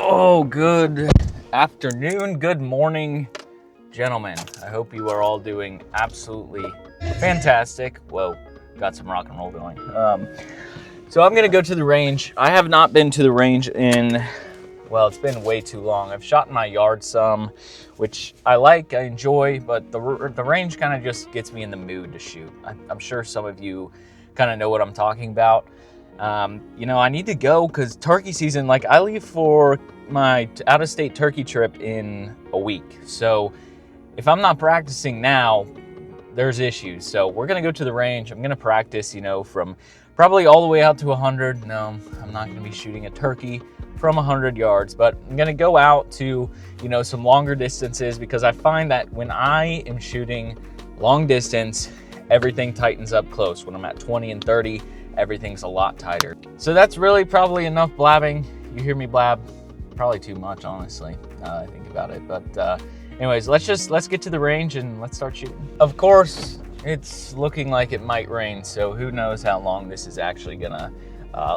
Oh, good afternoon, good morning, gentlemen. I hope you are all doing absolutely fantastic. Whoa, got some rock and roll going. So I'm gonna go to the range. I have not been to the range in, well, it's been way too long. I've shot in my yard some, which I like, I enjoy, but the range kind of just gets me in the mood to shoot. I'm sure some of you kind of know what I'm talking about. You know, I need to go because turkey season, like I leave for my out-of-state turkey trip in a week. So if I'm not practicing now, there's issues. So we're gonna go to the range. I'm gonna practice, you know, from probably all the way out to 100. No, I'm not gonna be shooting a turkey from 100 yards, but I'm gonna go out to, you know, some longer distances because I find that when I am shooting long distance, everything tightens up close. When I'm at 20 and 30, everything's a lot tighter. So that's really probably enough blabbing. You hear me blab probably too much, honestly, now that I think about it. But anyways, let's get to the range and let's start shooting. Of course, it's looking like it might rain, so who knows how long this is actually gonna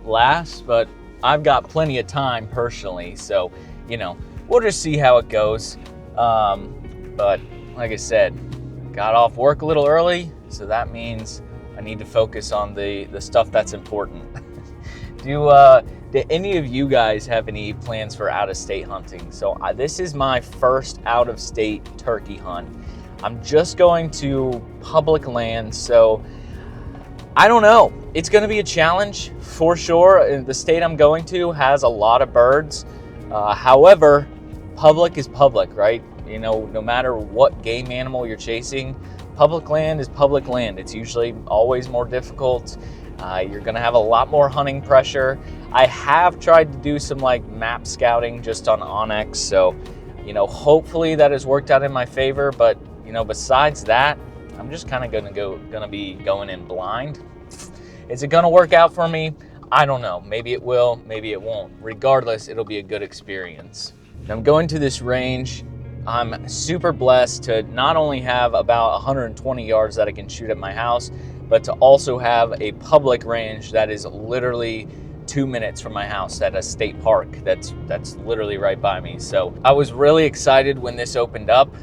last, but I've got plenty of time personally, so, you know, we'll just see how it goes. But like I said, got off work a little early, so that means I need to focus on the stuff that's important. Do any of you guys have any plans for out-of-state hunting? So this is my first out-of-state turkey hunt. I'm just going to public land, so I don't know. It's gonna be a challenge for sure. The state I'm going to has a lot of birds. However, public is public, right? You know, no matter what game animal you're chasing, public land is public land. It's usually always more difficult. You're gonna have a lot more hunting pressure. I have tried to do some like map scouting just on Onyx, so, you know, hopefully that has worked out in my favor. But, you know, besides that, I'm just kind of gonna be going in blind. Is it gonna work out for me? I don't know. Maybe it will, maybe it won't. Regardless, it'll be a good experience. I'm going to this range. I'm super blessed to not only have about 120 yards that I can shoot at my house, but to also have a public range that is literally 2 minutes from my house at a state park that's literally right by me. So I was really excited when this opened up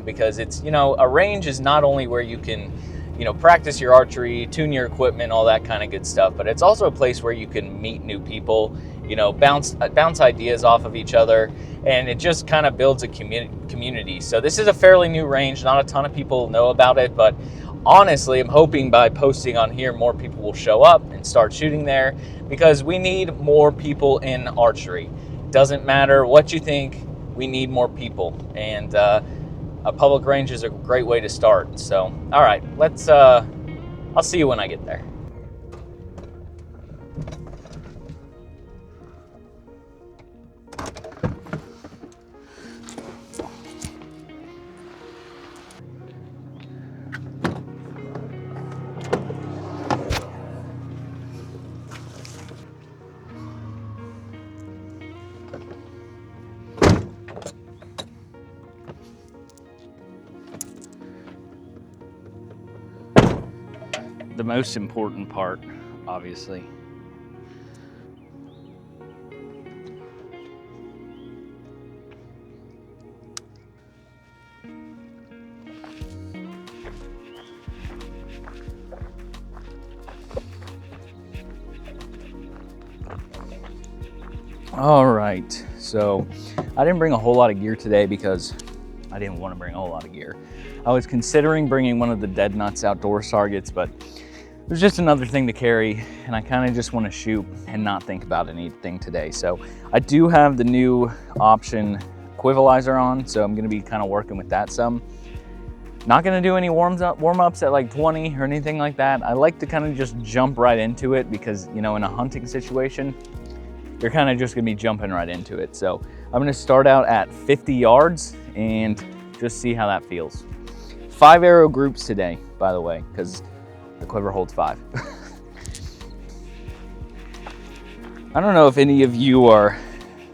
because it's, you know, a range is not only where you can, you know, practice your archery, tune your equipment, all that kind of good stuff, but it's also a place where you can meet new people, you know, bounce ideas off of each other, and it just kind of builds a community. So this is a fairly new range. Not a ton of people know about it, but honestly, I'm hoping by posting on here, more people will show up and start shooting there because we need more people in archery. Doesn't matter what you think, we need more people. And a public range is a great way to start. So, all right, I'll see you when I get there. The most important part, obviously. All right, so I didn't bring a whole lot of gear today because I didn't want to bring a whole lot of gear. I was considering bringing one of the Dead Nuts outdoor targets, but it was just another thing to carry, and I kind of just want to shoot and not think about anything today. So I do have the new Option Quivalizer on, so I'm going to be kind of working with that some. Not going to do any warm-ups at like 20 or anything like that. I like to kind of just jump right into it because, you know, in a hunting situation, you're kind of just going to be jumping right into it. So I'm going to start out at 50 yards and just see how that feels. 5 arrow groups today, by the way, because the quiver holds 5. I don't know if any of you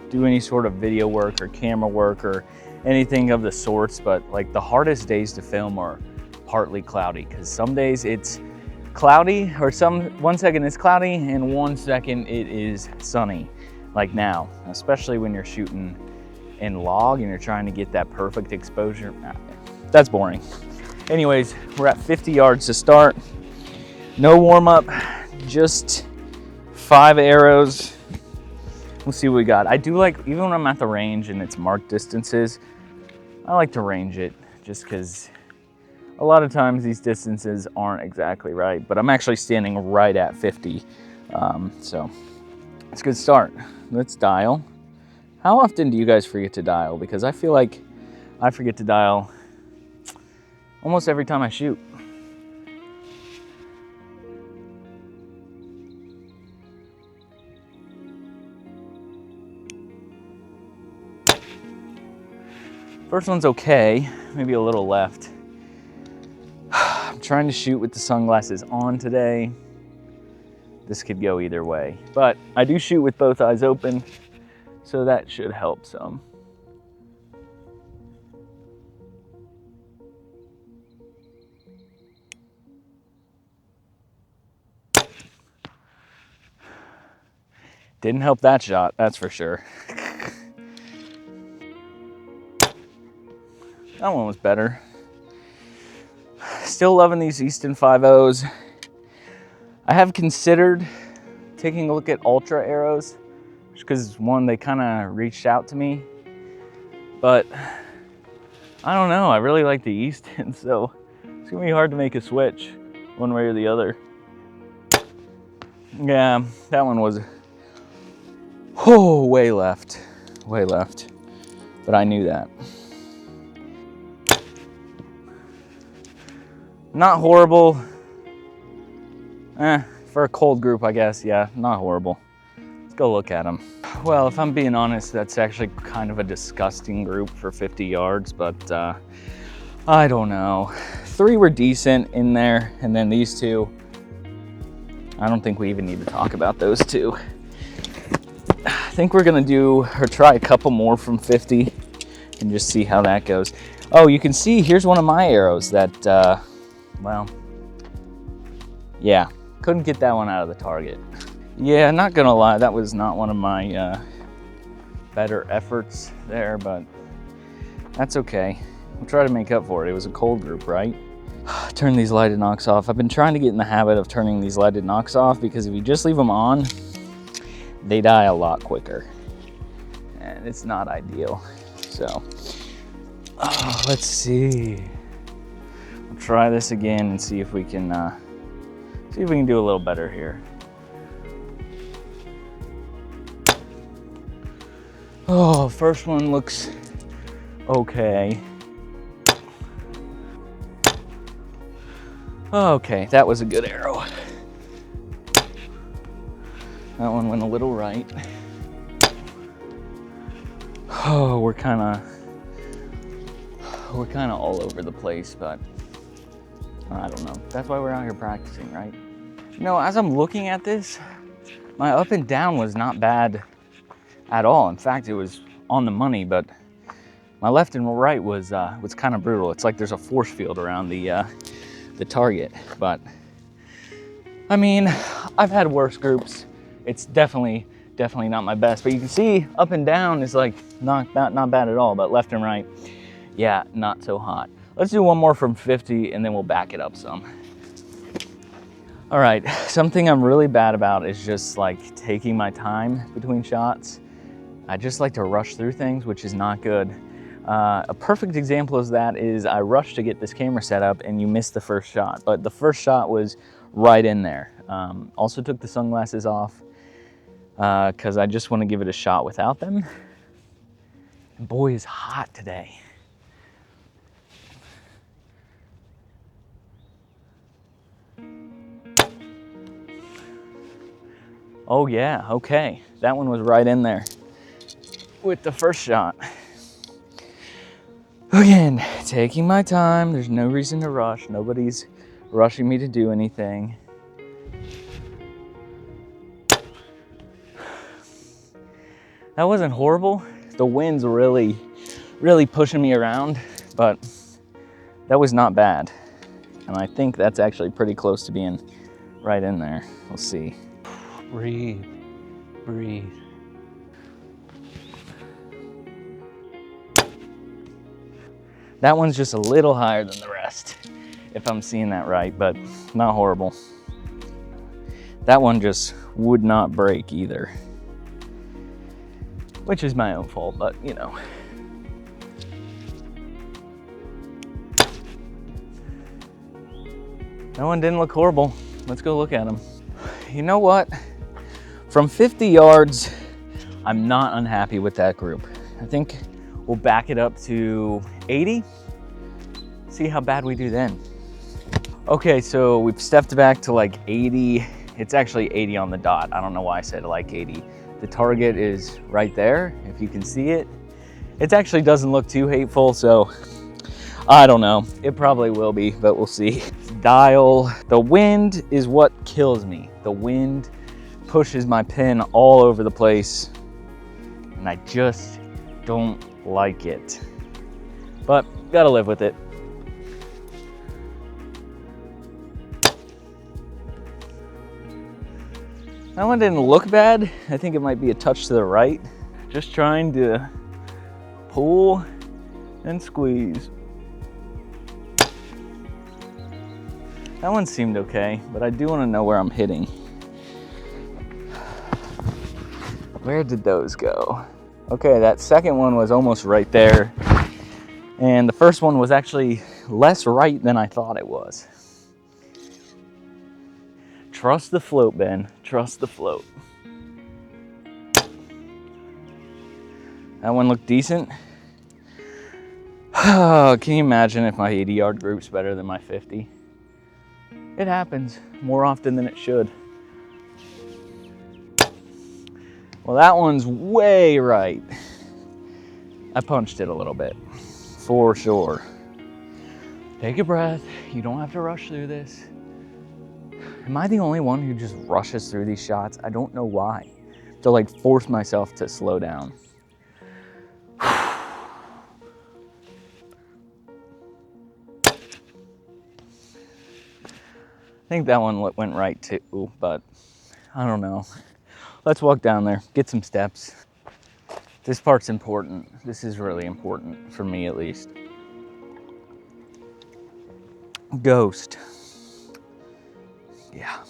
do any sort of video work or camera work or anything of the sorts, but like the hardest days to film are partly cloudy, because some days it's cloudy, or one second it's cloudy and 1 second it is sunny. like now, especially when you're shooting in log and you're trying to get that perfect exposure. That's boring. Anyways, we're at 50 yards to start. No warm up, just 5 arrows. We'll see what we got. I do like, even when I'm at the range and it's marked distances, I like to range it just because a lot of times these distances aren't exactly right, but I'm actually standing right at 50. So it's a good start. Let's dial. How often do you guys forget to dial? Because I feel like I forget to dial almost every time I shoot. First one's okay, maybe a little left. I'm trying to shoot with the sunglasses on today. This could go either way, but I do shoot with both eyes open, so that should help some. Didn't help that shot, that's for sure. That one was better. Still loving these Easton 5.0s. I have considered taking a look at Ultra arrows, just because one, they kind of reached out to me, but I don't know, I really like the Easton, so it's gonna be hard to make a switch one way or the other. Yeah, that one was way left, but I knew that. Not horrible. For a cold group, I guess, yeah, not horrible. Let's go look at them. Well, if I'm being honest, that's actually kind of a disgusting group for 50 yards, but I don't know. 3 were decent in there, and then these 2, I don't think we even need to talk about those 2. I think we're gonna try a couple more from 50 and just see how that goes. Oh, you can see, here's one of my arrows that, well, yeah, couldn't get that one out of the target. Yeah, not gonna lie, that was not one of my better efforts there, but that's okay. We'll try to make up for it. It was a cold group, right? Turn these lighted knocks off. I've been trying to get in the habit of turning these lighted knocks off because if you just leave them on, they die a lot quicker. And it's not ideal. So, let's see. We'll try this again and see if we can do a little better here. Oh, first one looks okay. Okay, that was a good arrow. That one went a little right. Oh, we're kind of all over the place, but I don't know. That's why we're out here practicing, right? You know, as I'm looking at this, my up and down was not bad at all. In fact, it was on the money, but my left and right was kind of brutal. It's like there's a force field around the target. But I mean, I've had worse groups. It's definitely not my best. But you can see up and down is like not bad at all. But left and right, yeah, not so hot. Let's do one more from 50 and then we'll back it up some. All right, something I'm really bad about is just like taking my time between shots. I just like to rush through things, which is not good. A perfect example of that is I rushed to get this camera set up and you missed the first shot, but the first shot was right in there. Also took the sunglasses off because I just want to give it a shot without them. And boy, it's hot today. Oh yeah, okay. That one was right in there with the first shot. Again, taking my time. There's no reason to rush. Nobody's rushing me to do anything. That wasn't horrible. The wind's really pushing me around, but that was not bad. And I think that's actually pretty close to being right in there. We'll see. Breathe, breathe. That one's just a little higher than the rest, if I'm seeing that right, but not horrible. That one just would not break either, which is my own fault, but you know. That one didn't look horrible. Let's go look at them. You know what? From 50 yards, I'm not unhappy with that group. I think we'll back it up to 80. See how bad we do then. Okay, so we've stepped back to like 80. It's actually 80 on the dot. I don't know why I said like 80. The target is right there, if you can see it. It actually doesn't look too hateful, so I don't know. It probably will be, but we'll see. Dial. The wind is what kills me. The wind pushes my pin all over the place, and I just don't like it. But gotta live with it. That one didn't look bad. I think it might be a touch to the right. Just trying to pull and squeeze. That one seemed okay, but I do want to know where I'm hitting. Where did those go? Okay, that second one was almost right there. And the first one was actually less right than I thought it was. Trust the float, Ben. Trust the float. That one looked decent. Can you imagine if my 80-yard group's better than my 50? It happens more often than it should. Well, that one's way right. I punched it a little bit, for sure. Take a breath. You don't have to rush through this. Am I the only one who just rushes through these shots? I don't know why. To like force myself to slow down. I think that one went right too, but I don't know. Let's walk down there, get some steps. This part's important. This is really important for me at least. Ghost. Yeah.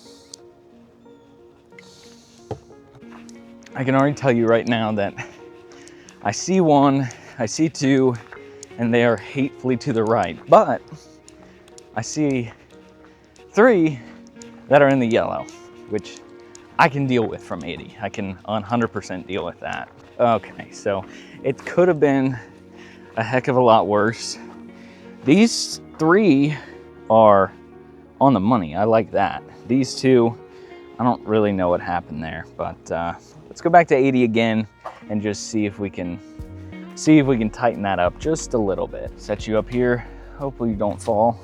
I can already tell you right now that I see one, I see two, and they are hatefully to the right, but I see three that are in the yellow, which I can deal with from 80. I can 100% deal with that. Okay, so it could have been a heck of a lot worse. These three are on the money. I like that. These two, I don't really know what happened there, but let's go back to 80 again and just see if we can tighten that up just a little bit. Set you up here. Hopefully you don't fall.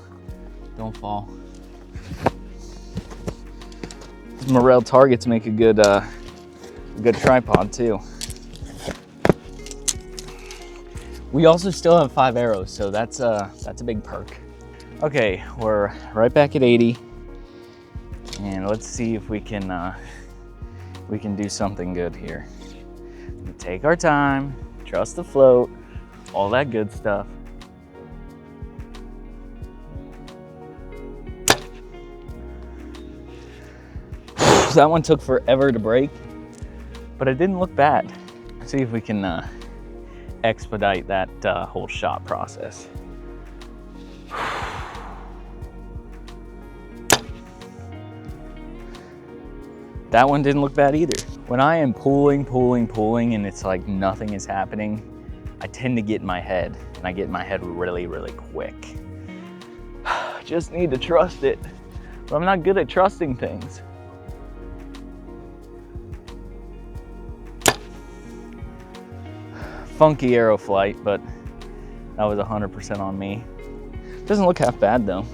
Don't fall. These Morel targets make a good tripod too. We also still have 5 arrows, so that's a big perk. Okay, we're right back at 80, and let's see if we can do something good here. Take our time, trust the float, all that good stuff. That one took forever to break, but it didn't look bad. Let's see if we can expedite that whole shot process. That one didn't look bad either. When I am pulling, and it's like nothing is happening, I tend to get in my head, and I get in my head really, really quick. I just need to trust it, but I'm not good at trusting things. Funky arrow flight, but that was 100% on me. Doesn't look half bad though.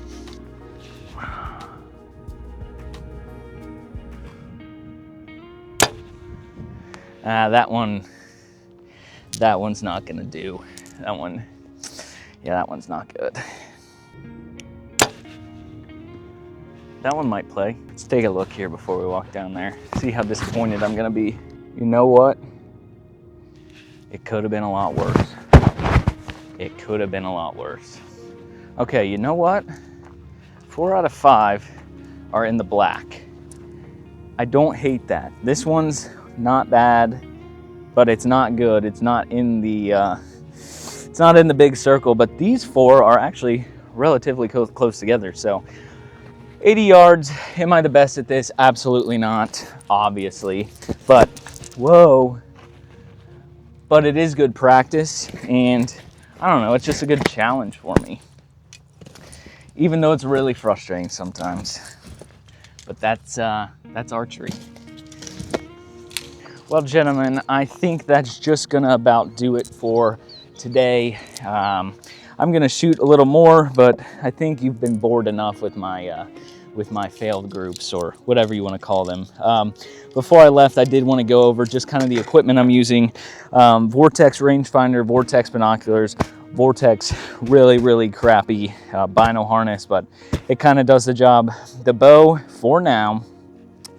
That one's not gonna do. That one, yeah, that one's not good. That one might play. Let's take a look here before we walk down there. See how disappointed I'm gonna be. You know what? It could have been a lot worse. It could have been a lot worse. Okay, you know what? 4 out of 5 are in the black. I don't hate that. This one's not bad, but it's not good. It's not in the big circle, but these 4 are actually relatively close together. So 80 yards, am I the best at this? Absolutely not, obviously. But whoa, but it is good practice, and I don't know, it's just a good challenge for me. Even though it's really frustrating sometimes. But that's archery. Well, gentlemen, I think that's just gonna about do it for today. I'm gonna shoot a little more, but I think you've been bored enough with my failed groups, or whatever you want to call them. Before I left, I did want to go over just kind of the equipment I'm using. Vortex rangefinder, Vortex binoculars, Vortex really crappy bino harness, but it kind of does the job. The bow for now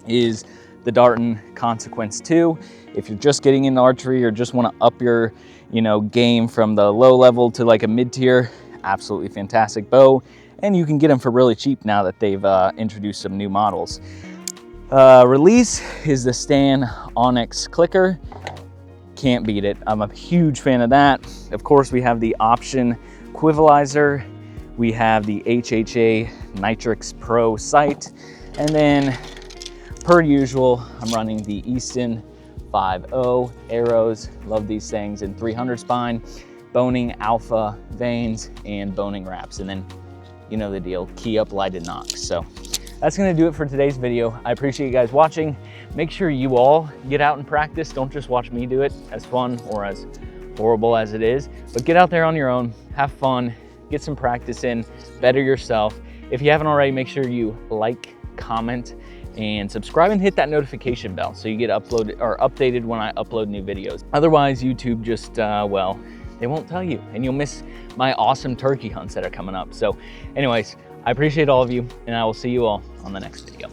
is the Darton Consequence 2. If you're just getting into archery or just want to up your game from the low level to like a mid-tier, absolutely fantastic bow. And you can get them for really cheap now that they've introduced some new models. Release is the Stan Onyx Clicker. Can't beat it. I'm a huge fan of that. Of course, we have the Option Quivalizer. We have the HHA Nitrix Pro sight. And then, per usual, I'm running the Easton 5.0 arrows. Love these things in 300 spine, boning alpha vanes, and boning wraps. And then, you know the deal, key up, light, and knock. So that's gonna do it for today's video. I appreciate you guys watching. Make sure you all get out and practice. Don't just watch me do it, as fun or as horrible as it is, but get out there on your own, have fun, get some practice in, better yourself. If you haven't already, make sure you like, comment, and subscribe, and hit that notification bell so you get updated when I upload new videos. Otherwise, YouTube just, well, they won't tell you, and you'll miss my awesome turkey hunts that are coming up. So anyways, I appreciate all of you, and I will see you all on the next video.